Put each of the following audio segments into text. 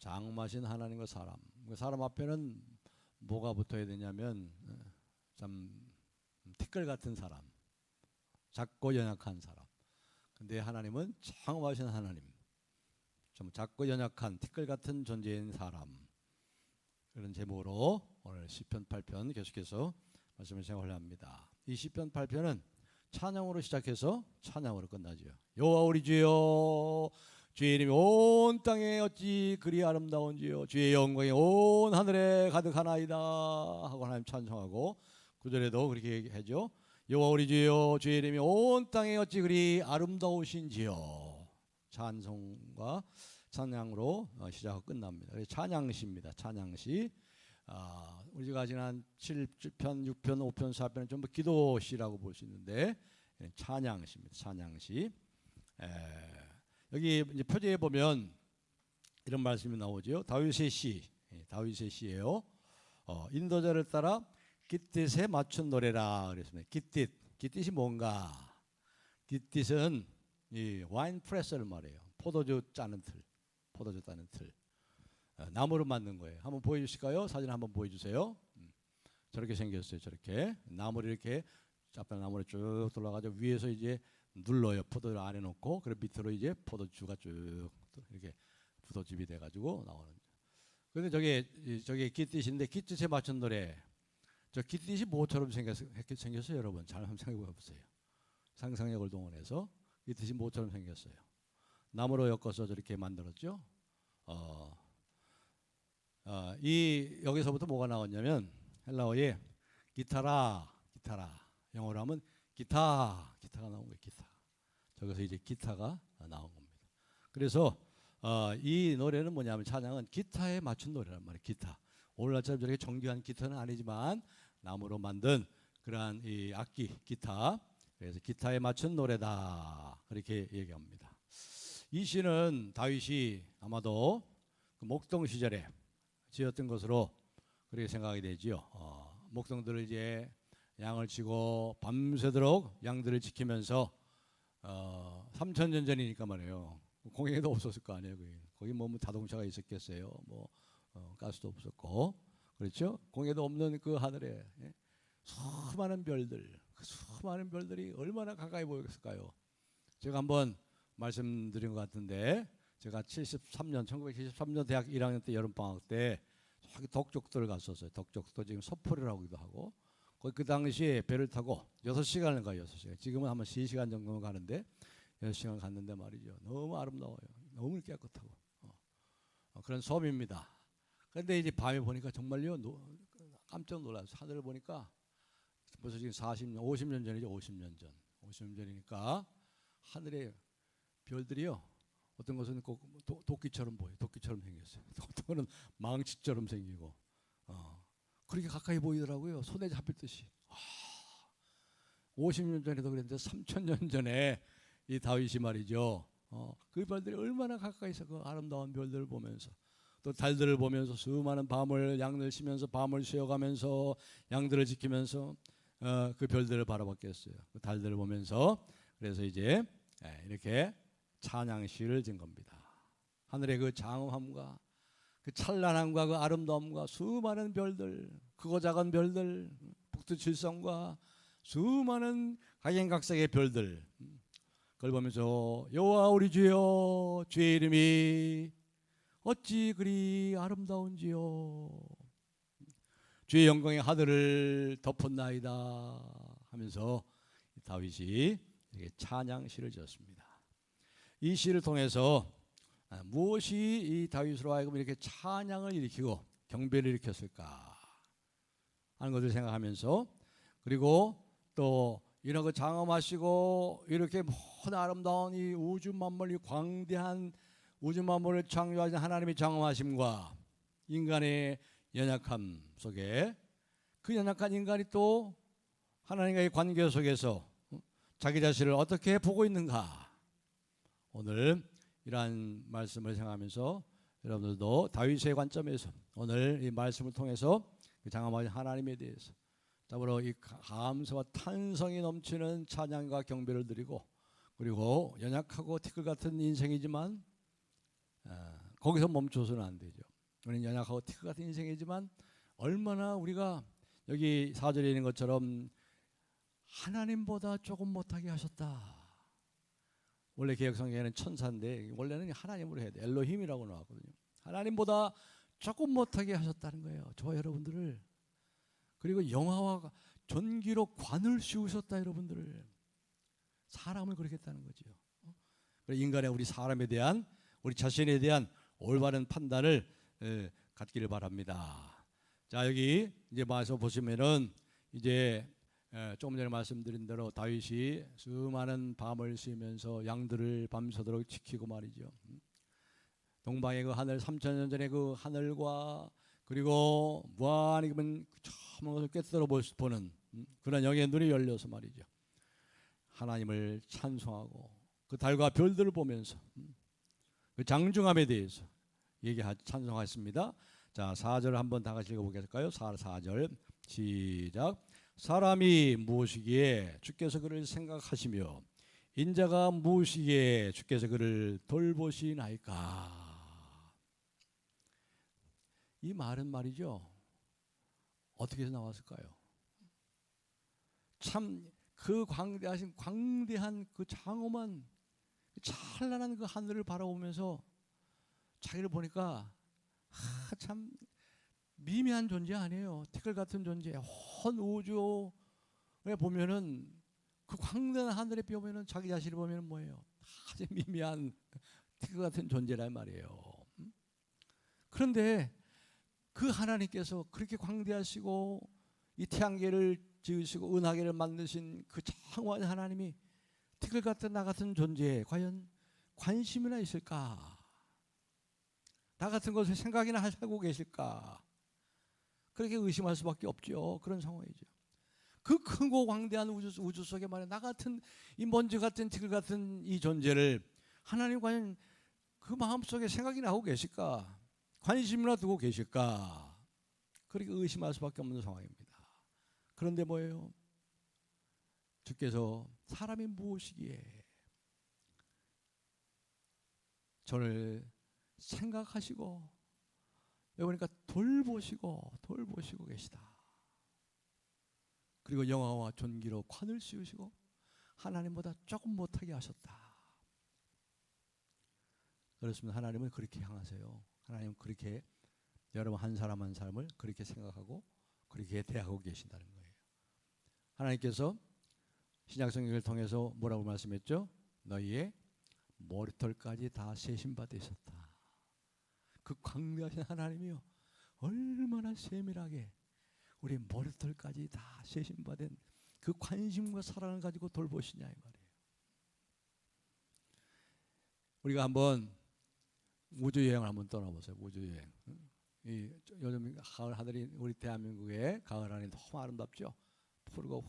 장엄하신 하나님과 사람. 사람 앞에는 뭐가 붙어야 되냐면 참 티끌 같은 사람, 작고 연약한 사람. 근데 하나님은 장엄하신 하나님, 좀 작고 연약한 티끌 같은 존재인 사람. 그런 제목으로 오늘 시편 8편 계속해서 말씀을 생각하려 합니다. 이 시편 8편은 찬양으로 시작해서 찬양으로 끝나죠. 여호와 우리 주여, 주의 이름이 온 땅에 어찌 그리 아름다운지요, 주의 영광이 온 하늘에 가득하나이다 하고 하나님 찬송하고, 9절에도 그렇게 얘기하죠. 여호와 우리 주여, 주의 이름이 온 땅에 어찌 그리 아름다우신지요. 찬송과 찬양으로 시작하고 끝납니다. 찬양시입니다. 찬양시. 우리가 지난 7편, 6편, 5편, 4편은 전부 기도시라고 볼 수 있는데 찬양시입니다. 찬양시. 여기 이제 표제에 보면 이런 말씀이 나오죠. 다윗의 시, 다윗의 시예요. 인도자를 따라 깃딧에 맞춘 노래라 그랬습니다. 깃딧이 뭔가? 깃딧은 이 와인 프레스를 말해요. 포도주 짜는 틀, 포도주 따는 틀. 나무로 만든 거예요. 한번 보여주실까요? 사진 한번 보여주세요. 저렇게 생겼어요. 저렇게 나무를 이렇게 짭짤한 나무를 쭉 돌아가지고 위에서 이제 눌러요. 포도를 안에 넣고, 그리고 밑으로 이제 포도주가 쭉 이렇게 포도즙이 돼가지고 나오는. 그런데 저게 깃딧인데, 깃딧에 맞춘 노래. 저 깃딧이 뭐처럼 생겼어요, 여러분? 잘 한번 생각해 보세요. 상상력을 동원해서 깃딧이 뭐처럼 생겼어요? 나무로 엮어서 저렇게 만들었죠. 여기서부터 뭐가 나왔냐면 헬라어에 기타라, 영어로 하면 기타가 나온 거예요. 기타. 저기서 이제 기타가 나온 겁니다. 그래서 이 노래는 뭐냐면, 찬양은 기타에 맞춘 노래란 말이에요. 기타. 오늘날처럼 저렇게 정교한 기타는 아니지만 나무로 만든 그러한 이 악기, 기타. 그래서 기타에 맞춘 노래다, 그렇게 얘기합니다. 이 시는 다윗이 아마도 그 목동 시절에 지었던 것으로 그렇게 생각이 되지요. 목동들을 이제 양을 치고 밤새도록 양들을 지키면서 3000년 전이니까 말이에요. 공해도 없었을 거 아니에요. 거기 뭐 자동차가 있었겠어요. 뭐 가스도 없었고, 그렇죠. 공해도 없는 그 하늘에 수많은 별들, 그 수많은 별들이 얼마나 가까이 보였을까요? 제가 한번 말씀드린 것 같은데, 제가 1973년 대학 1학년 때 여름방학 때 저기 덕적도를 갔었어요. 덕적도 지금 서포리라고도 하고, 거기 그 당시에 배를 타고 6시간을 가요. 6시간. 지금은 아마 3시간 정도 가는데 6시간 갔는데 말이죠. 너무 아름다워요. 너무 깨끗하고 그런 섬입니다. 그런데 이제 밤에 보니까 정말요, 깜짝 놀랐어요. 하늘을 보니까 벌써 지금 40년, 50년 전이죠. 50년 전. 50년 전이니까 하늘에 별들이요, 어떤 것은 꼭 도끼처럼 보여요. 도끼처럼 생겼어요. 어떤 거는 망치처럼 생기고, 그렇게 가까이 보이더라고요. 손에 잡힐 듯이. 50년 전에도 그랬는데 3000년 전에 이 다윗이 말이죠. 그 별들이 얼마나 가까이서 그 아름다운 별들을 보면서, 또 달들을 보면서 수많은 밤을 양을 쉬면서 밤을 쉬어가면서 양들을 지키면서 그 별들을 바라봤겠어요. 그 달들을 보면서. 그래서 이제 이렇게 찬양시를 진 겁니다. 하늘의 그 장엄함과 그 찬란함과 그 아름다움과 수많은 별들, 크고 작은 별들, 북두칠성과 수많은 각양각색의 별들, 그걸 보면서 여호와 우리 주여, 주의 이름이 어찌 그리 아름다운지요, 주의 영광의 하늘을 덮었나이다 하면서 다윗이 이렇게 찬양시를 지었습니다. 이 시를 통해서 무엇이 이 다윗으로 하여금 이렇게 찬양을 일으키고 경배를 일으켰을까 하는 것을 생각하면서, 그리고 또 이런 거 장엄하시고 이렇게 모든 아름다운 이 우주 만물, 이 광대한 우주 만물을 창조하신 하나님의 장엄하심과 인간의 연약함 속에, 그 연약한 인간이 또 하나님과의 관계 속에서 자기 자신을 어떻게 보고 있는가, 오늘 이러한 말씀을 생각하면서 여러분들도 다윗의 관점에서 오늘 이 말씀을 통해서 그 장엄하신 하나님에 대해서 더불어 이 감사와 탄성이 넘치는 찬양과 경배를 드리고, 그리고 연약하고 티끌 같은 인생이지만 거기서 멈춰서는 안 되죠. 우리는 연약하고 티끌 같은 인생이지만 얼마나 우리가 여기 4절에 있는 것처럼 하나님보다 조금 못하게 하셨다. 원래 개혁성경에는 천사인데 원래는 하나님으로 해야 돼. 엘로힘이라고 나왔거든요. 하나님보다 조금 못하게 하셨다는 거예요. 저 여러분들을. 그리고 영화와 전기로 관을 씌우셨다 여러분들을. 사람을 그렇게 했다는 거죠. 인간의 우리 사람에 대한 우리 자신에 대한 올바른 판단을 갖기를 바랍니다. 자 여기 이제 마서 보시면은 이제 조금 전에 말씀드린 대로 다윗이 수많은 밤을 쉬면서 양들을 밤새도록 지키고 말이죠. 동방의 그 하늘 3000년 전의 그 하늘과 그리고 무한히 그러면 처음 것을 꿰뚫어 보는 그런 영의 눈이 열려서 말이죠. 하나님을 찬송하고 그 달과 별들을 보면서 그 장중함에 대해서 찬송하였습니다. 자 4절 한번 다 같이 읽어보겠을까요? 4절 시작. 사람이 무엇이기에 주께서 그를 생각하시며 인자가 무엇이기에 주께서 그를 돌보시나이까. 이 말은 말이죠. 어떻게 해서 나왔을까요? 참 그 광대한 그 장엄한 찬란한 그 하늘을 바라보면서 자기를 보니까 참 미미한 존재 아니에요. 티끌 같은 존재. 온 우주에 보면은 그 광대한 하늘에 보면은 자기 자신을 보면은 뭐예요? 아주 미미한 티끌 같은 존재란 말이에요. 그런데 그 하나님께서 그렇게 광대하시고 이 태양계를 지으시고 은하계를 만드신 그 장엄한 하나님이 티끌 같은 나 같은 존재에 과연 관심이나 있을까? 나 같은 것을 생각이나 하고 계실까? 그렇게 의심할 수밖에 없죠. 그런 상황이죠. 그 크고 광대한 우주 속에 말이야 나 같은 이 먼지 같은 티끌 같은 이 존재를 하나님 과연 그 마음속에 생각이나 하고 계실까? 관심이나 두고 계실까? 그렇게 의심할 수밖에 없는 상황입니다. 그런데 뭐예요? 주께서 사람이 무엇이기에 저를 생각하시고 여기 보니까 돌보시고 계시다. 그리고 영화와 존귀로 관을 씌우시고 하나님보다 조금 못하게 하셨다. 그렇습니다. 하나님은 그렇게 향하세요. 하나님은 그렇게 여러분 한 사람 한 사람을 그렇게 생각하고 그렇게 대하고 계신다는 거예요. 하나님께서 신약성경을 통해서 뭐라고 말씀했죠? 너희의 머리털까지 다 세신 바 되셨다. 그 광대하신 하나님이요 얼마나 세밀하게 우리 머리털까지 다 세신 바 된 그 관심과 사랑을 가지고 돌보시냐 이 말이에요. 우리가 한번 우주여행을 한번 떠나보세요. 우주여행. 요즘 가을 하늘이 우리 대한민국의 가을 하늘이 너무 아름답죠. 푸르고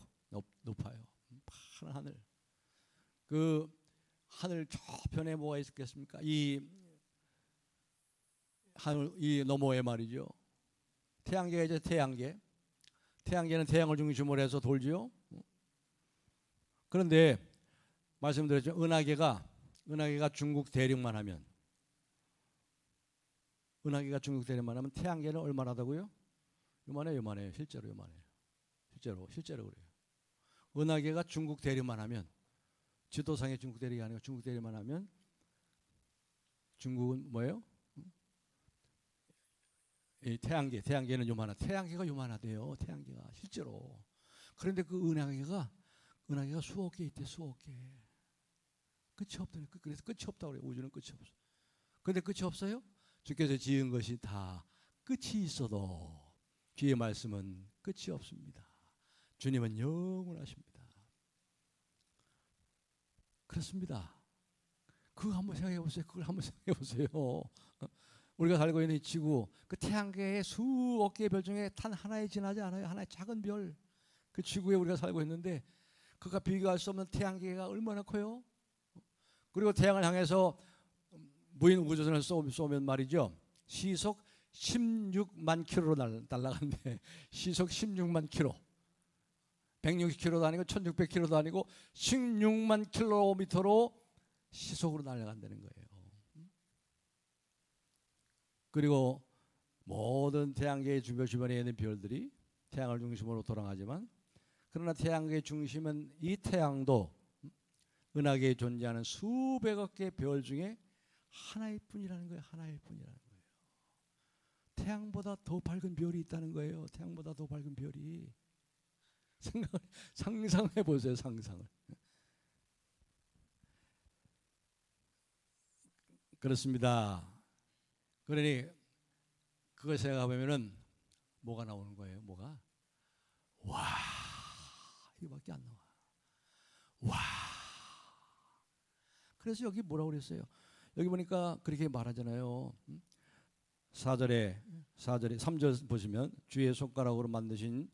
높아요. 파란 하늘. 그 하늘 저편에 뭐가 있겠습니까? 이 하늘 이 너머에 말이죠. 태양계가 이제 태양계는 태양을 중심으로 해서 돌지요. 그런데 말씀드렸죠. 은하계가 중국 대륙만 하면 태양계는 얼마나 하다고요? 요만해요. 실제로 요만해요. 실제로 그래요. 은하계가 중국 대륙만 하면 지도상의 중국 대륙이 아니고 중국 대륙만 하면 중국은 뭐예요? 이 태양계는 태양계가 요만하대요. 태양계가 실제로. 그런데 그 은하계가 수억 개 있대. 수억 개. 끝이 없다니. 그래서 끝이 없다고 그래요. 우주는 끝이 없어. 그런데 끝이 없어요? 주께서 지은 것이 다 끝이 있어도 주의 말씀은 끝이 없습니다. 주님은 영원하십니다. 그렇습니다. 그걸 한번 생각해 보세요. 우리가 살고 있는 이 지구, 그 태양계의 수억 개의 별 중에 단 하나에 지나지 않아요. 하나의 작은 별. 그 지구에 우리가 살고 있는데 그가 비교할 수 없는 태양계가 얼마나 커요? 그리고 태양을 향해서 무인 우주선을 쏘면 말이죠. 시속 16만 킬로로 날아가는데 시속 16만 킬로. 160킬로도 아니고 1600킬로도 아니고 16만 킬로미터로 시속으로 날아간다는 거예요. 그리고 모든 태양계의 주변에 있는 별들이 태양을 중심으로 돌아가지만, 그러나 태양계의 중심은 이 태양도 은하계에 존재하는 수백억 개의 별 중에 하나일 뿐이라는 거예요. 하나일 뿐이라는 거예요. 태양보다 더 밝은 별이 있다는 거예요. 태양보다 더 밝은 별이. 상상해 보세요. 상상을. 그렇습니다. 그러니 그걸 생각해 보면은 뭐가 나오는 거예요? 뭐가? 와, 이거밖에 안 나와. 와. 그래서 여기 뭐라고 그랬어요? 여기 보니까 그렇게 말하잖아요. 4절에 3절 보시면 주의 손가락으로 만드신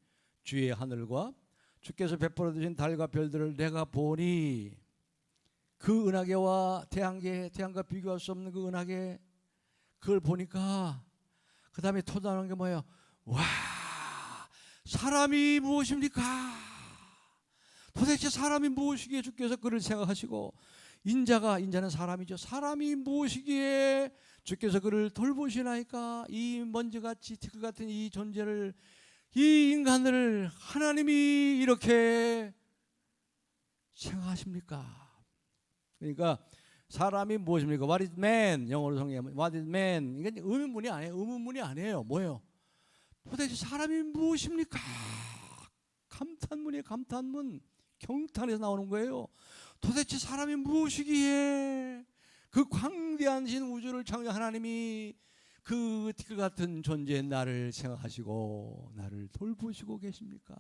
주의 하늘과 주께서 베풀어 주신 달과 별들을 내가 보니, 그 은하계와 태양과 비교할 수 없는 그 은하계, 그걸 보니까 그 다음에 토다는 게 뭐예요? 와, 사람이 무엇입니까? 도대체 사람이 무엇이기에 주께서 그를 생각하시고, 인자는 사람이죠. 사람이 무엇이기에 주께서 그를 돌보시나이까? 이 먼지같이 티끌 같은 이 존재를, 이 인간을 하나님이 이렇게 생각하십니까? 그러니까 사람이 무엇입니까? What is man? 영어로 성경하면 What is man? 이건 의문문이 아니에요. 의문문이 아니에요. 뭐예요? 도대체 사람이 무엇입니까? 감탄문이에요. 감탄문. 경탄에서 나오는 거예요. 도대체 사람이 무엇이기에 그 광대한 신 우주를 창조한 하나님이 그 티끌 같은 존재의 나를 생각하시고 나를 돌보시고 계십니까?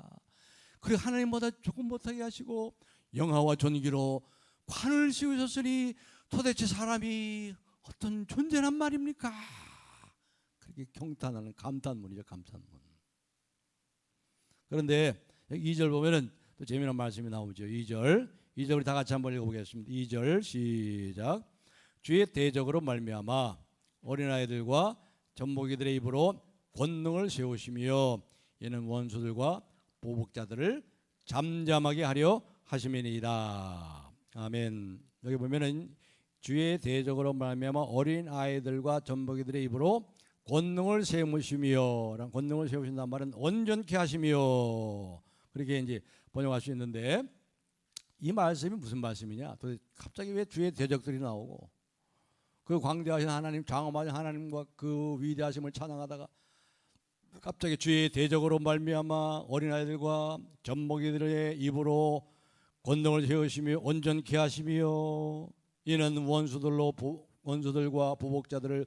그리고 하나님보다 조금 못하게 하시고 영화와 존귀로 관을 씌우셨으니 도대체 사람이 어떤 존재란 말입니까? 그렇게 경탄하는 감탄문이죠. 감탄문. 그런데 2절 보면은 또 재미난 말씀이 나오죠. 2절 우리 다 같이 한번 읽어보겠습니다. 2절 시작. 주의 대적으로 말미암아 어린아이들과 젖먹이들의 입으로 권능을 세우시며 이는 원수들과 보복자들을 잠잠하게 하려 하심이니이다. 아멘. 여기 보면은 주의 대적으로 말미암아 어린아이들과 젖먹이들의 입으로 권능을 세우시며, 권능을 세우신다는 말은 온전케 하시며, 그렇게 이제 번역할 수 있는데, 이 말씀이 무슨 말씀이냐? 도대체 갑자기 왜 주의 대적들이 나오고 그 광대하신 하나님, 장엄하신 하나님과 그 위대하심을 찬양하다가 갑자기 주의 대적으로 말미암아 어린아이들과 젖먹이들의 입으로 권능을 세우시며 온전케 하시며 이는 원수들과 보복자들을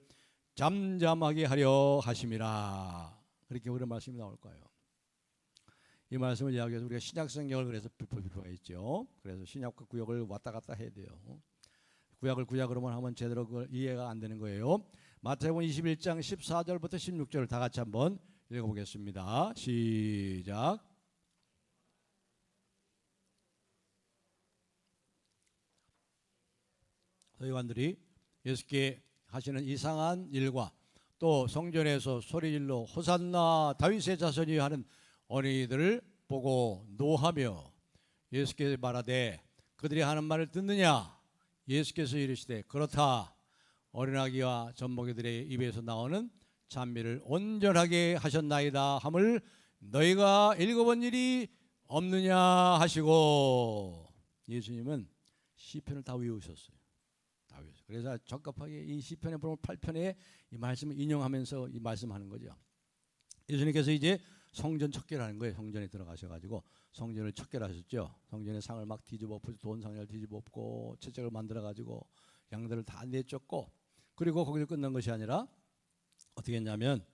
잠잠하게 하려 하심이라. 그렇게 우리 말씀이 나올 거예요. 이 말씀을 이야기해서 우리가 신약 성경을 그래서 볼 필요가 있죠. 그래서 신약과 구약을 왔다 갔다 해야 돼요. 구약으로만 하면 제대로 이해가 안 되는 거예요. 마태복음 21장 14절부터 16절을 다 같이 한번 읽어보겠습니다. 시작. 서기관들이 예수께 하시는 이상한 일과 또 성전에서 소리질러 호산나 다윗의 자손이 하는 어린이들을 보고 노하며 예수께 말하되 그들이 하는 말을 듣느냐? 예수께서 이르시되 그렇다. 어린아기와 젖먹이들의 입에서 나오는 찬미를 온전하게 하셨나이다 함을 너희가 읽어본 일이 없느냐 하시고, 예수님은 시편을 다 외우셨어요. 다 외우셨어요. 그래서 적합하게 이 시편에 보면 8편에 이 말씀을 인용하면서 이 말씀하는 거죠. 예수님께서 이제 성전 척결하는 거예요. 성전에 들어가셔가지고 성전을 척결하셨죠. 성전의 상을 막 뒤집어 엎고 돈 상을 뒤집어 엎고 채찍을 만들어가지고 양들을 다 내쫓고, 그리고 거기서 끝난 것이 아니라 어떻게 했냐면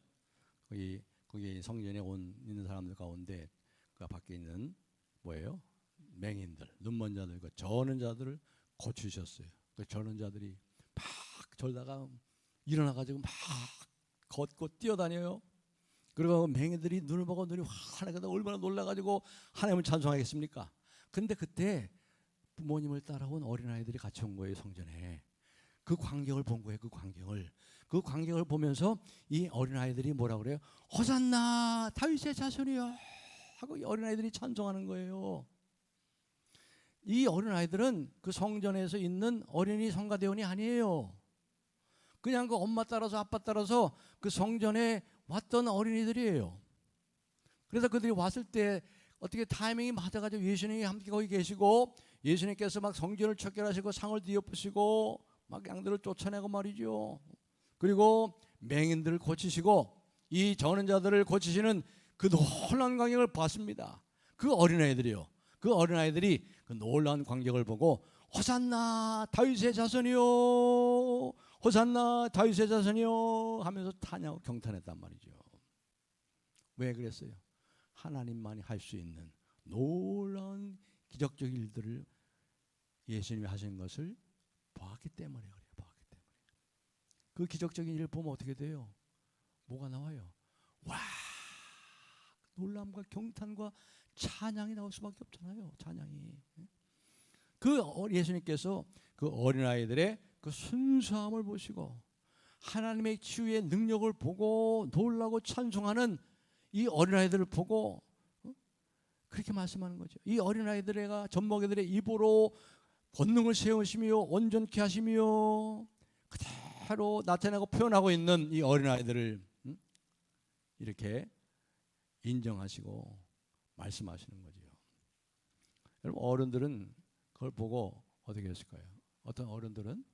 거기 성전에 있는 사람들 가운데 그 밖에 있는 뭐예요? 맹인들, 눈먼 자들과 저는 자들을 고치셨어요. 그 저는 자들이 막 졸다가 일어나가지고 막 걷고 뛰어다녀요. 그리고 맹인들이 눈을 보고 눈이 환하게 얼마나 놀라가지고 하나님을 찬송하겠습니까? 근데 그때 부모님을 따라온 어린아이들이 같이 온 거예요. 성전에. 그 광경을 본 거예요. 그 광경을 보면서 이 어린아이들이 뭐라 그래요? 호산나 다윗의 자손이여 하고 이 어린아이들이 찬송하는 거예요. 이 어린아이들은 그 성전에서 있는 어린이 성가대원이 아니에요. 그냥 그 엄마 따라서 아빠 따라서 그 성전에 왔던 어린이들이에요. 그래서 그들이 왔을 때 어떻게 타이밍이 맞아가지고 예수님이 함께 거기 계시고 예수님께서 막 성전을 척결하시고 상을 뒤엎으시고 막 양들을 쫓아내고 말이죠. 그리고 맹인들을 고치시고 이 저는 자들을 고치시는 그 놀라운 광경을 봤습니다. 그 어린아이들이요. 그 어린아이들이 그 놀라운 광경을 보고 호산나 다윗의 자손이요, 호산나 다윗의 자손이요 하면서 찬양하고 경탄했단 말이죠. 왜 그랬어요? 하나님만이 할 수 있는 놀라운 기적적 일들을 예수님이 하신 것을 보았기 때문에 그래요. 보았기 때문에. 그 기적적인 일을 보면 어떻게 돼요? 뭐가 나와요? 와, 놀람과 경탄과 찬양이 나올 수밖에 없잖아요. 찬양이. 그 예수님께서 그 어린아이들의 그 순수함을 보시고 하나님의 치유의 능력을 보고 놀라고 찬송하는 이 어린아이들을 보고 그렇게 말씀하는 거죠. 이 어린아이들의 젖먹이들의 입으로 권능을 세우시며 온전케 하시며 그대로 나타내고 표현하고 있는 이 어린아이들을 이렇게 인정하시고 말씀하시는 거죠. 여러분, 어른들은 그걸 보고 어떻게 했을까요? 어떤 어른들은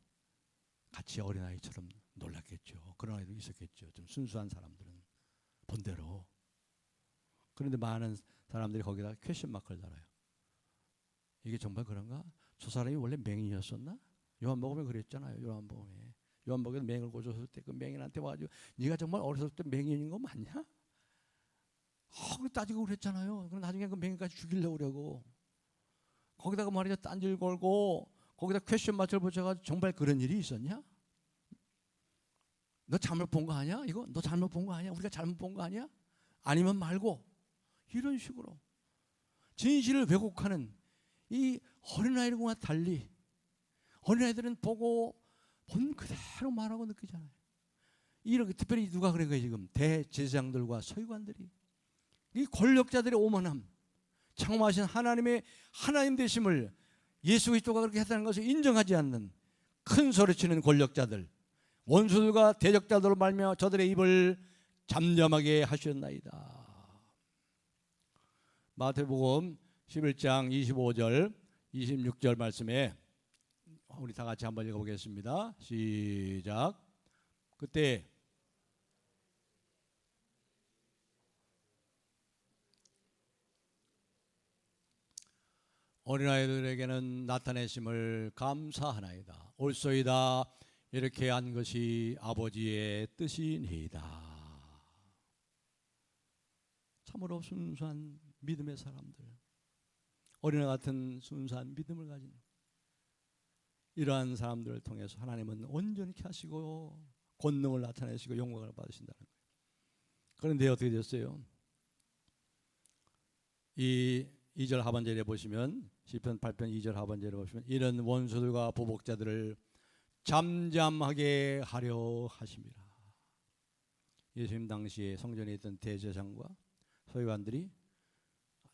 같이 어린아이처럼 놀랐겠죠. 그런 아이도 있었겠죠. 좀 순수한 사람들은 본대로. 그런데 많은 사람들이 거기다 퀘스천 마크를 달아요. 이게 정말 그런가? 저 사람이 원래 맹인이었었나? 요한복음에 그랬잖아요. 요한복음에 맹을 고쳤을 때 그 맹인한테 와가지고 네가 정말 어렸을 때 맹인인 거 맞냐? 따지고 그랬잖아요. 그럼 나중에 그 맹인까지 죽이려고 그러고 거기다가 말이죠, 딴질 걸고 거기다 퀘스천 마크를 붙여가지고 정말 그런 일이 있었냐? 너 잘못 본 거 아니야? 이거 너 잘못 본 거 아니야? 우리가 잘못 본 거 아니야? 아니면 말고 이런 식으로 진실을 왜곡하는 이 어린아이들과 달리 어린아이들은 보고 본 그대로 말하고 느끼잖아요. 이렇게 특별히 누가 그런 거예요? 지금 대제사장들과 서기관들이 이 권력자들의 오만함, 창조하신 하나님의 하나님 되심을 예수 그리스도가 그렇게 했다는 것을 인정하지 않는 큰 소리치는 권력자들, 원수들과 대적자들로 말미암아 저들의 입을 잠잠하게 하셨나이다. 마태복음 11장 25절 26절 말씀에 우리 다 같이 한번 읽어보겠습니다. 시작. 그때 어린아이들에게는 나타내심을 감사하나이다. 옳소이다. 이렇게 한 것이 아버지의 뜻이니이다. 참으로 순수한 믿음의 사람들, 어린아 같은 순수한 믿음을 가진 이러한 사람들을 통해서 하나님은 온전케 하시고 권능을 나타내시고 영광을 받으신다는 거예요. 그런데 어떻게 됐어요? 이 2절 하반절에 보시면 시편 8편 2절 하반절에 보시면 이런 원수들과 보복자들을 잠잠하게 하려 하심이라. 예수님 당시에 성전에 있던 대제사장과 서기관들이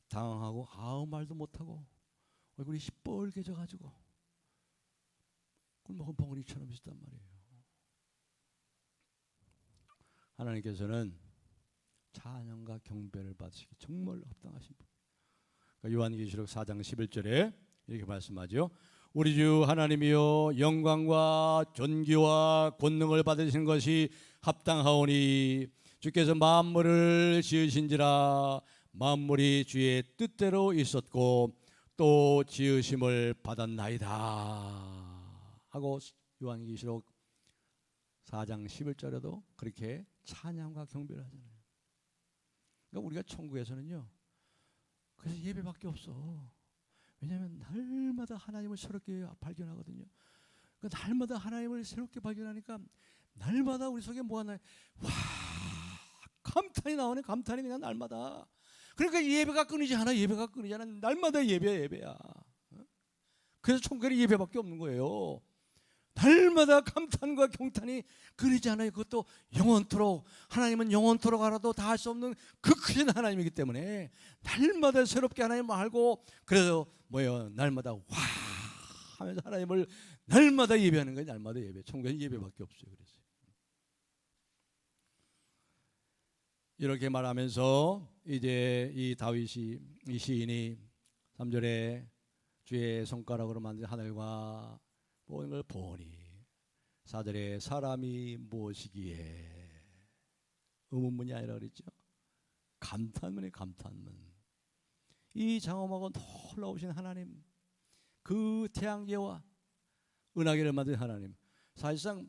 당황하고 아무 말도 못하고 얼굴이 시뻘개져 가지고 꿀먹은 벙어리처럼 있었단 말이에요. 하나님께서는 찬양과 경배를 받으시기 정말 합당하신 분. 그러니까 요한계시록 4장 11절에 이렇게 말씀하죠. 우리 주 하나님이여 영광과 존귀와 권능을 받으시는 것이 합당하오니 주께서 만물을 지으신지라 만물이 주의 뜻대로 있었고 또 지으심을 받았나이다 하고 요한계시록 4장 11절에도 그렇게 찬양과 경배를 하잖아요. 그러니까 우리가 천국에서는요, 그래서 예배밖에 없어. 왜냐하면 날마다 하나님을 새롭게 발견하거든요. 그러니까 날마다 하나님을 새롭게 발견하니까 날마다 우리 속에 뭐가 나요? 와, 감탄이 나오네. 감탄이 그냥 날마다. 그러니까 예배가 끊이지 않아. 예배가 끊이지 않아. 날마다 예배야. 그래서 천국에 예배밖에 없는 거예요. 날마다 감탄과 경탄이 끊이지 않아요. 그것도 영원토록. 하나님은 영원토록 알아도 다 할 수 없는 그 크신 하나님이기 때문에 날마다 새롭게 하나님을 알고, 그래서 뭐예요? 날마다 와 하면서 하나님을 날마다 예배하는 거예요. 날마다 예배. 천국에 예배밖에 없어요. 그래서 이렇게 말하면서 이제 이 다윗이 이 시인이 3절에 주의 손가락으로 만든 하늘과 모든 걸 보니 4절에 사람이 무엇이기에 의문문이 아니라 그랬죠. 감탄문이 감탄문. 이 장엄하고 놀라우신 하나님, 그 태양계와 은하계를 만든 하나님. 사실상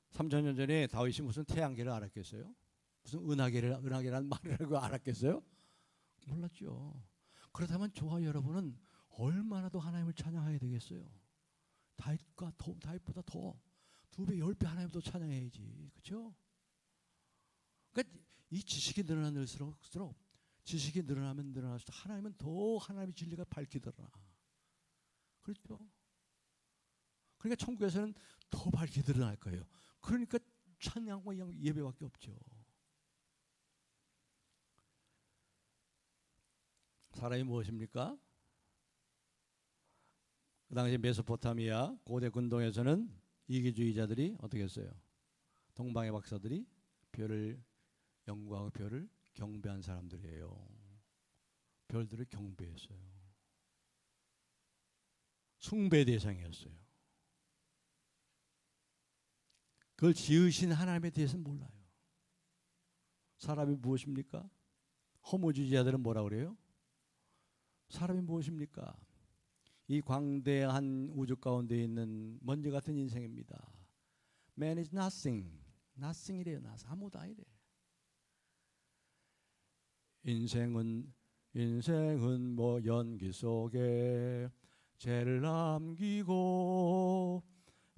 3000년 전에 다윗이 무슨 태양계를 알았겠어요? 무슨 은하계라는 말이라고 알았겠어요? 몰랐죠. 그렇다면 저와 여러분은 얼마나 더 하나님을 찬양해야 되겠어요? 다윗보다 더 2배, 10배 하나님 더 찬양해야지. 그렇죠? 그러니까 이 지식이 늘어날수록 지식이 늘어나면 늘어날수록 하나님은 더 하나님의 진리가 밝히더라. 그렇죠? 그러니까 천국에서는 더 밝게 드러날 거예요. 그러니까 찬양과 예배밖에 없죠. 사람이 무엇입니까? 그 당시 메소포타미아 고대 근동에서는 이기주의자들이 어떻게 했어요? 동방의 박사들이 별을 연구하고 별을 경배한 사람들이에요. 별들을 경배했어요. 숭배 대상이었어요. 그걸 지으신 하나님에 대해서는 몰라요. 사람이 무엇입니까? 허무주의자들은 뭐라 그래요? 사람이 무엇입니까? 이 광대한 우주 가운데 있는 먼지 같은 인생입니다. Man is nothing. nothing이래요. 아무도 아니래. 인생은 뭐 연기 속에 죄를 남기고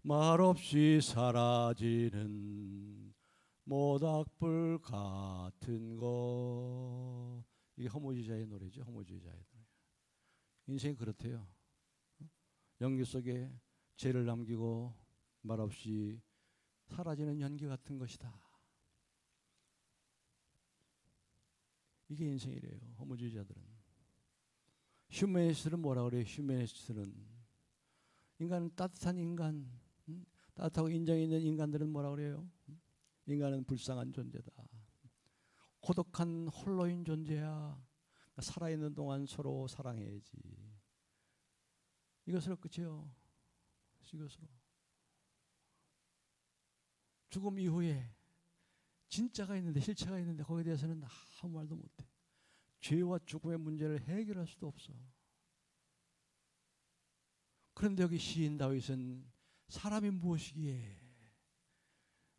말없이 사라지는 모닥불 같은 거. 이게 허무주의자의 노래죠. 허무주의자의 노래. 인생이 그렇대요. 연기 속에 죄를 남기고 말없이 사라지는 연기 같은 것이다. 이게 인생이래요. 허무주의자들은. 휴머니스트는 뭐라 그래요? 휴머니스트는 인간은 따뜻한 인간, 따뜻하고 인정 있는 인간들은 뭐라 그래요? 인간은 불쌍한 존재다. 고독한 홀로인 존재야. 살아있는 동안 서로 사랑해야지. 이것으로 끝이에요. 이것으로. 죽음 이후에 진짜가 있는데, 실체가 있는데 거기에 대해서는 아무 말도 못해. 죄와 죽음의 문제를 해결할 수도 없어. 그런데 여기 시인 다윗은 사람이 무엇이기에,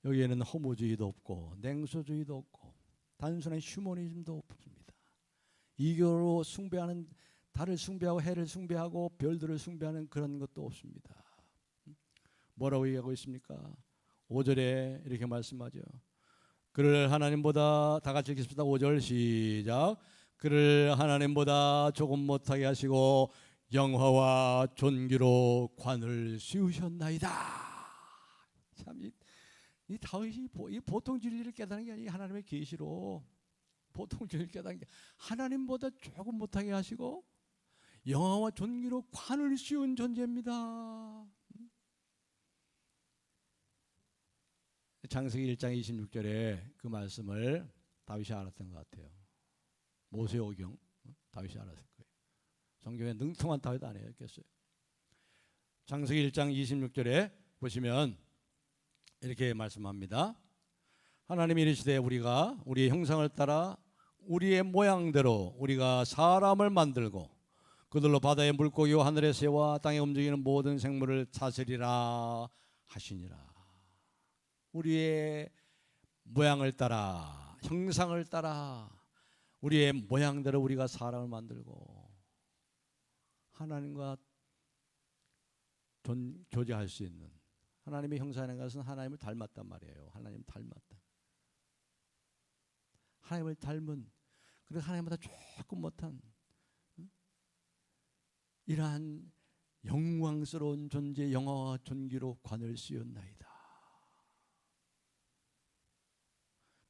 여기에는 허무주의도 없고 냉소주의도 없고 단순한 휴머니즘도 없습니다. 이교로 숭배하는, 달을 숭배하고 해를 숭배하고 별들을 숭배하는 그런 것도 없습니다. 뭐라고 얘기하고 있습니까? 5절에 이렇게 말씀하죠. 그를 하나님보다, 다 같이 읽겠습니다. 5절 시작. 그를 하나님보다 조금 못하게 하시고 영화와 존귀로 관을 씌우셨나이다. 참 이 다윗이 이 보통 진리를 깨닫는 게 아니고 하나님의 계시로 보통 진리를 깨닫는 게, 하나님보다 조금 못하게 하시고 영화와 존귀로 관을 씌운 존재입니다. 창세기 1장 26절에 그 말씀을 다윗이 알았던 것 같아요. 모세오경 다윗이 알았을 거예요. 성경에 능통한 다윗 안 했겠어요. 창세기 1장 26절에 보시면 이렇게 말씀합니다. 하나님이 이르시되 우리가 우리의 형상을 따라 우리의 모양대로 우리가 사람을 만들고 그들로 바다의 물고기와 하늘의 새와 땅에 움직이는 모든 생물을 다스리라 하시니라. 우리의 모양을 따라, 형상을 따라 우리의 모양대로 우리가 사람을 만들고 하나님과 교제할 수 있는, 하나님의 형상이라는 것은 하나님을 닮았단 말이에요. 하나님을 닮았다. 하나님을 닮은, 그래서 하나님보다 조금 못한 이러한 영광스러운 존재, 영화와 존귀로 관을 씌웠나이다.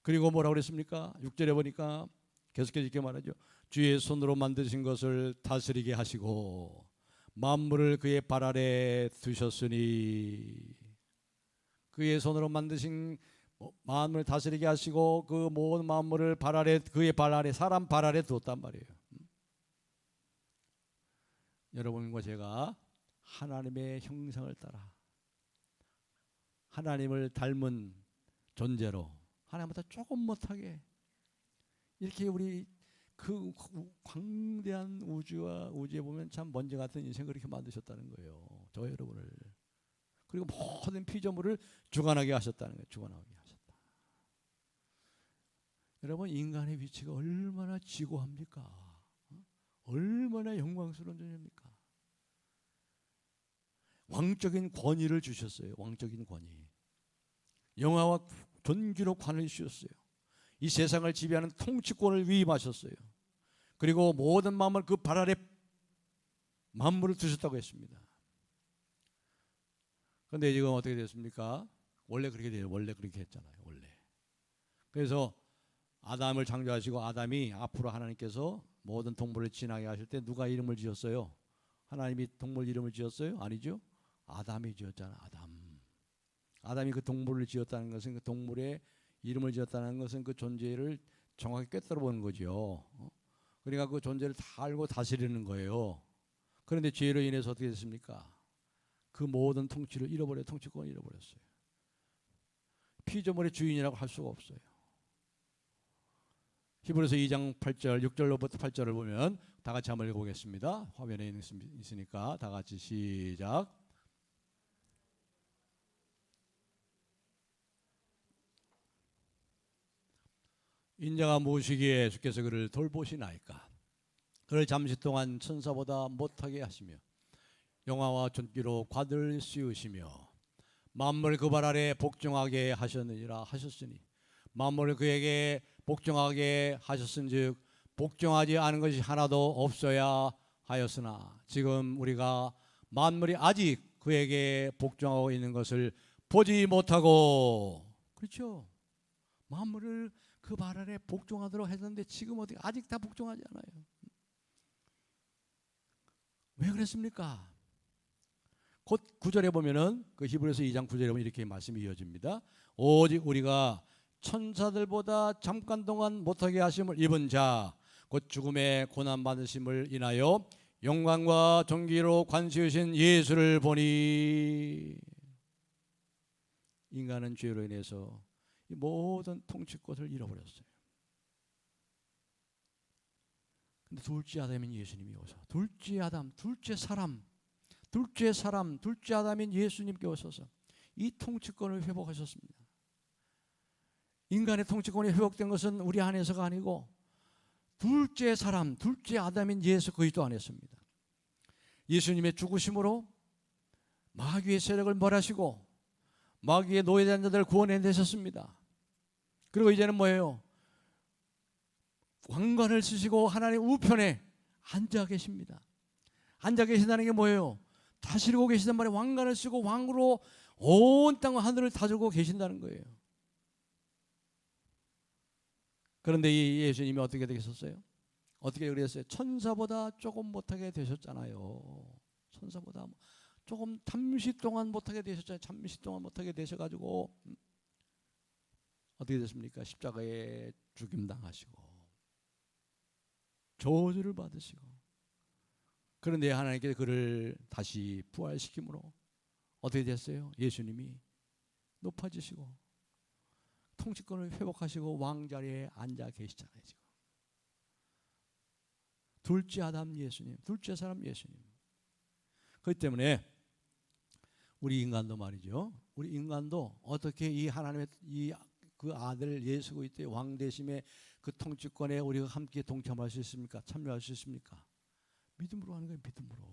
그리고 뭐라고 그랬습니까? 6절에 보니까 계속해서 이렇게 말하죠. 주의 손으로 만드신 것을 다스리게 하시고 만물을 그의 발 아래 두셨으니, 그의 손으로 만드신 만물을 다스리게 하시고 그 모든 만물을 발 아래, 그의 발 아래, 사람 발 아래 두었단 말이에요. 여러분과 제가 하나님의 형상을 따라 하나님을 닮은 존재로 하나님보다 조금 못하게 이렇게 우리 그 광대한 우주에 보면 참 먼지 같은 인생을 그렇게 만드셨다는 거예요. 저 여러분을. 그리고 모든 피조물을 주관하게 하셨다는 거예요. 주관하게 하셨다. 여러분, 인간의 위치가 얼마나 지고합니까? 얼마나 영광스러운 존재입니까? 왕적인 권위를 주셨어요. 왕적인 권위. 영화와 존귀로 관을 주셨어요. 이 세상을 지배하는 통치권을 위임하셨어요. 그리고 모든 만물 그 발 아래 만물을 두셨다고 했습니다. 그런데 지금 어떻게 됐습니까? 원래 그렇게 돼요. 원래 그렇게 했잖아요. 원래. 그래서 아담을 창조하시고 아담이 앞으로 하나님께서 모든 동물을 지나게 하실 때 누가 이름을 지었어요? 하나님이 동물 이름을 지었어요? 아니죠. 아담이 지었잖아. 아담이 그 동물을 지었다는 것은 그 동물의 이름을 지었다는 것은 그 존재를 정확히 꿰뚫어 보는 거죠. 그러니까 그 존재를 다 알고 다스리는 거예요. 그런데 죄로 인해서 어떻게 됐습니까? 그 모든 통치를 통치권을 잃어버렸어요. 피조물의 주인이라고 할 수가 없어요. 히브리서 2장 8절, 6절로부터 8절을 보면 다 같이 한번 읽어보겠습니다. 화면에 있으니까 다 같이 시작. 인자가 무엇이기에 주께서 그를 돌보시나이까? 그를 잠시 동안 천사보다 못하게 하시며 영화와 존귀로 관을 씌우시며 만물 그 발 아래 복종하게 하셨느니라 하셨으니 만물을 그에게 복종하게 하셨은즉 복종하지 않은 것이 하나도 없어야 하였으나 지금 우리가 만물이 아직 그에게 복종하고 있는 것을 보지 못하고, 그렇죠? 만물을 그 발 아래 복종하도록 했는데 지금 어떻게 아직 다 복종하지 않아요. 왜 그랬습니까? 곧 9절에 보면은 그 히브리서 2장 9절에 보면 이렇게 말씀이 이어집니다. 오직 우리가 천사들보다 잠깐 동안 못하게 하심을 입은 자 곧 죽음의 고난 받으심을 인하여 영광과 존귀로 관세우신 예수를 보니, 인간은 죄로 인해서 이 모든 통치권을 잃어버렸어요. 근데 둘째 아담인 예수님이 오셔서 둘째 아담, 둘째 사람, 둘째 아담인 예수님께 오셔서 이 통치권을 회복하셨습니다. 인간의 통치권이 회복된 것은 우리 안에서가 아니고 둘째 사람, 둘째 아담인 예수 그리스도 안에서입니다. 예수님의 죽으심으로 마귀의 세력을 벌하시고 마귀의 노예된 자들을 구원해내셨습니다. 그리고 이제는 뭐예요? 왕관을 쓰시고 하나님 우편에 앉아 계십니다. 앉아 계신다는 게 뭐예요? 다스리고 계시단 말이에요. 왕관을 쓰고 왕으로 온 땅과 하늘을 다스리고 계신다는 거예요. 그런데 이 예수님이 어떻게 되셨어요? 어떻게 그랬어요? 천사보다 조금 못하게 되셨잖아요. 천사보다 조금 잠시 동안 못하게 되셨잖아요. 잠시 동안 못하게 되셔가지고 어떻게 됐습니까? 십자가에 죽임당하시고 저주를 받으시고, 그런데 하나님께서 그를 다시 부활시킴으로 어떻게 됐어요? 예수님이 높아지시고 통치권을 회복하시고 왕자리에 앉아 계시잖아요. 지금 둘째 아담 예수님, 둘째 사람 예수님. 그렇기 때문에 우리 인간도 말이죠. 우리 인간도 어떻게 이 하나님의 그 아들 예수 그리스도의 왕 되심의 그 통치권에 우리가 함께 동참할 수 있습니까? 참여할 수 있습니까? 믿음으로 하는 거예요. 믿음으로.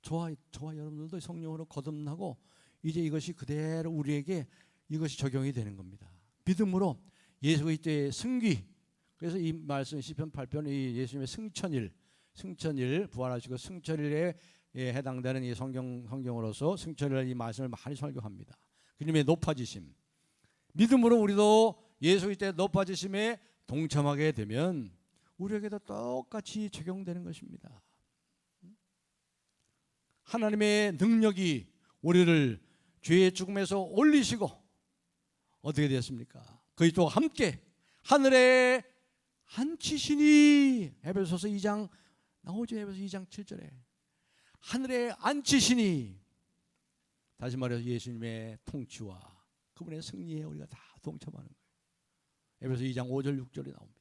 저와 여러분들도 성령으로 거듭나고 이제 이것이 그대로 우리에게 이것이 적용이 되는 겁니다. 믿음으로 예수 그리스도의 승귀. 그래서 이 말씀 시편 8편 이 예수님의 승천일 부활하시고 승천일에 해당되는 이 성경으로서 승천일 이 말씀을 많이 설교합니다. 그님의 높아지심. 믿음으로 우리도 예수 그리스도의 높아지심에 동참하게 되면 우리에게도 똑같이 적용되는 것입니다. 하나님의 능력이 우리를 죄의 죽음에서 올리시고 어떻게 되었습니까? 그의 또 함께 하늘에 앉히시니. 에베소서 2장 나오죠. 에베소서 2장 7절에 하늘에 앉히시니. 다시 말해서 예수님의 통치와 그분의 승리에 우리가 다 동참하는 거예요. 에베소서 2장 5절 6절에 나옵니다.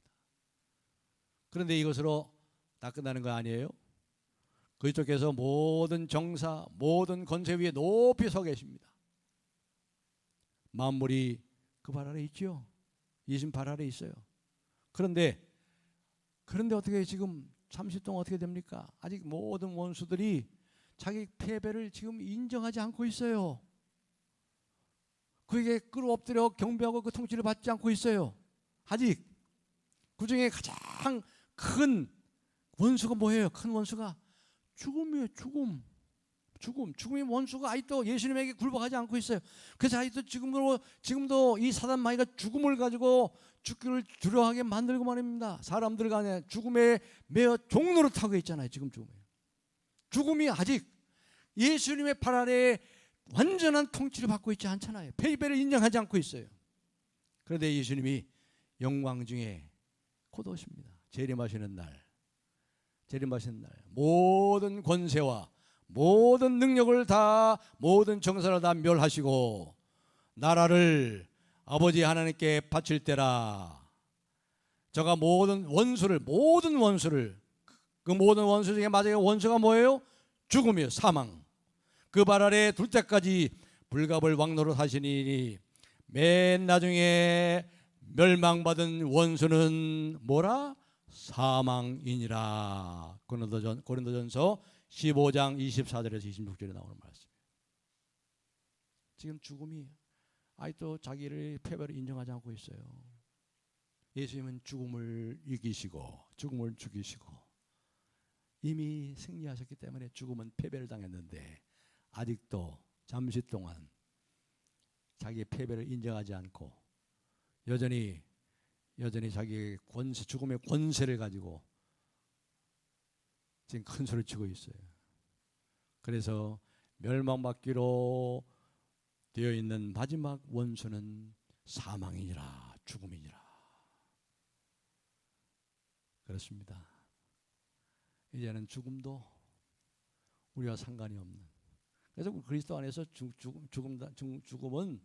그런데 이것으로 다 끝나는 거 아니에요? 그쪽에서 모든 정사, 모든 권세 위에 높이 서 계십니다. 만물이 그 발 아래 있죠. 예수님 발 아래 있어요. 그런데 어떻게 지금 잠시 동안 어떻게 됩니까? 아직 모든 원수들이 자기 패배를 지금 인정하지 않고 있어요. 그에게 끌어엎드려 경배하고 그 통치를 받지 않고 있어요. 아직. 그 중에 가장 큰 원수가 뭐예요? 큰 원수가 죽음이에요. 죽음의 원수가 아직도 예수님에게 굴복하지 않고 있어요. 그래서 아직도 지금도 이 사단 마귀가 죽음을 가지고 죽기를 두려워하게 만들고 말입니다. 사람들 간에 죽음에 매어 종로를 타고 있잖아요. 지금 죽음이 아직 예수님의 발 아래에 완전한 통치를 받고 있지 않잖아요. 패배를 인정하지 않고 있어요. 그런데 예수님이 영광 중에 곧 오십니다. 재림하시는 날 모든 권세와 모든 능력을 다, 모든 정사를 다 멸하시고 나라를 아버지 하나님께 바칠 때라. 저가 모든 원수를 그 모든 원수 중에 마지막 원수가 뭐예요? 죽음이요, 사망. 그 발 아래 둘 때까지 불갑을 왕노릇 하시니 맨 나중에 멸망받은 원수는 뭐라? 사망이니라. 고린도전서 15장 24절에서 26절에 나오는 말씀이에요. 지금 죽음이 아직도 자기를 패배를 인정하지 않고 있어요. 예수님은 죽음을 이기시고 죽음을 죽이시고 이미 승리하셨기 때문에 죽음은 패배를 당했는데 아직도 잠시 동안 자기의 패배를 인정하지 않고 여전히 자기의 죽음의 권세를 가지고 지금 큰 소리를 치고 있어요. 그래서 멸망받기로 되어 있는 마지막 원수는 사망이니라, 죽음이니라. 그렇습니다. 이제는 죽음도 우리와 상관이 없는. 그래서 그리스도 안에서 죽음은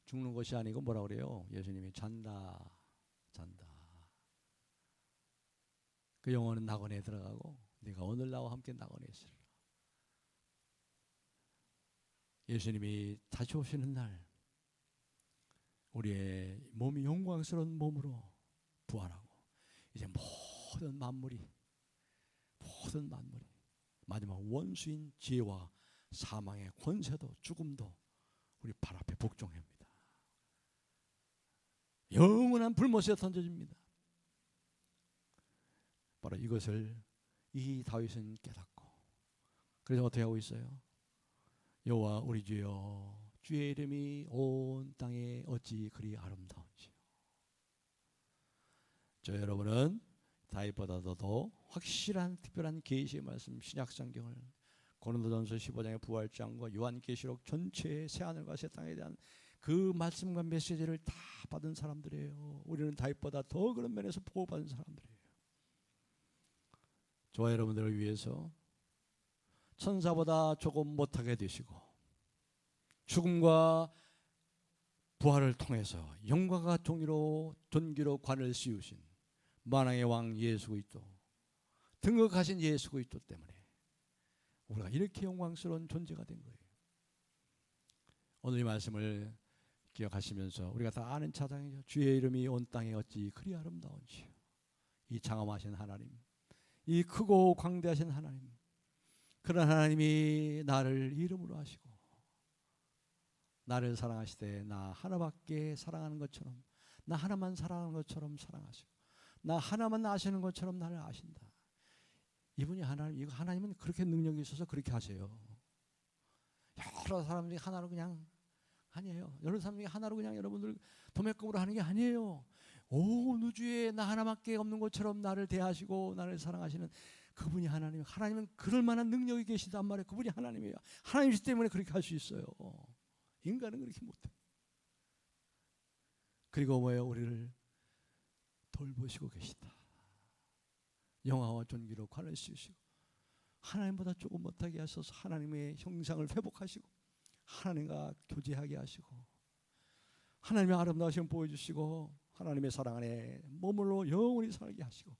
죽는 것이 아니고 뭐라 그래요? 예수님이 잔다. 그 영혼은 낙원에 들어가고 네가 오늘 나와 함께 낙원에 있으리라. 예수님이 다시 오시는 날 우리의 몸이 영광스러운 몸으로 부활하고 이제 모든 만물이 마지막 원수인 죄와 사망의 권세도 죽음도 우리 발 앞에 복종합니다. 영원한 불못에 던져집니다. 바로 이것을 이 다윗은 깨닫고 그래서 어떻게 하고 있어요? 여호와 우리 주여 주의 이름이 온 땅에 어찌 그리 아름다운지요. 저 여러분은 다윗보다도 더 확실한 특별한 계시의 말씀 신약성경을 고린도전서 15장의 부활장과 요한계시록 전체의 새하늘과 새 땅에 대한 그 말씀과 메시지를 다 받은 사람들이에요. 우리는 다윗보다 더 그런 면에서 보호받은 사람들이에요. 저와 여러분들을 위해서 천사보다 조금 못하게 되시고 죽음과 부활을 통해서 영광과 존귀로 관을 씌우신 만왕의 왕 예수 그리스도 등극하신 예수 그리스도 때문에 우리가 이렇게 영광스러운 존재가 된 거예요. 오늘 이 말씀을 기억하시면서 우리가 다 아는 찬양이죠. 주의 이름이 온 땅에 어찌 그리 아름다운지요. 이 장엄하신 하나님, 이 크고 광대하신 하나님, 그런 하나님이 나를 이름으로 하시고 나를 사랑하시되 나 하나밖에 사랑하는 것처럼 나 하나만 사랑하는 것처럼 사랑하시고 나 하나만 아시는 것처럼 나를 아신다. 이분이 하나님은 그렇게 능력이 있어서 그렇게 하세요. 여러 사람들이 하나로 그냥 아니에요. 여러 사람들이 하나로 그냥 여러분들 도매금으로 하는 게 아니에요. 온 우주에 나 하나밖에 없는 것처럼 나를 대하시고 나를 사랑하시는 그분이 하나님이에요. 하나님은 그럴 만한 능력이 계시단 말이에요. 그분이 하나님이에요. 하나님이시 때문에 그렇게 할 수 있어요. 인간은 그렇게 못해. 그리고 뭐예요? 우리를 돌보시고 계시다. 영화와 존귀로 관을 씌우시고 하나님보다 조금 못하게 하셔서 하나님의 형상을 회복하시고 하나님과 교제하게 하시고 하나님의 아름다우심을 보여주시고 하나님의 사랑 안에 머물러 영원히 살게 하시고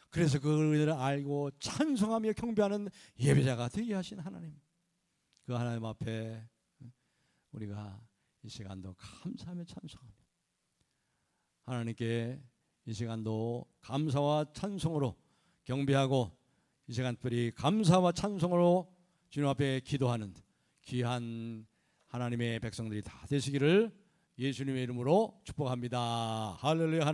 그래서 그들을 알고 찬송하며 경배하는 예배자가 되게 하신 하나님, 그 하나님 앞에 우리가 이 시간도 감사하며 찬송합니다. 하나님께 이 시간도 감사와 찬송으로 경배하고 이 시간 특별히 감사와 찬송으로 주님 앞에 기도하는 귀한 하나님의 백성들이 다 되시기를 예수님의 이름으로 축복합니다. 할렐루야.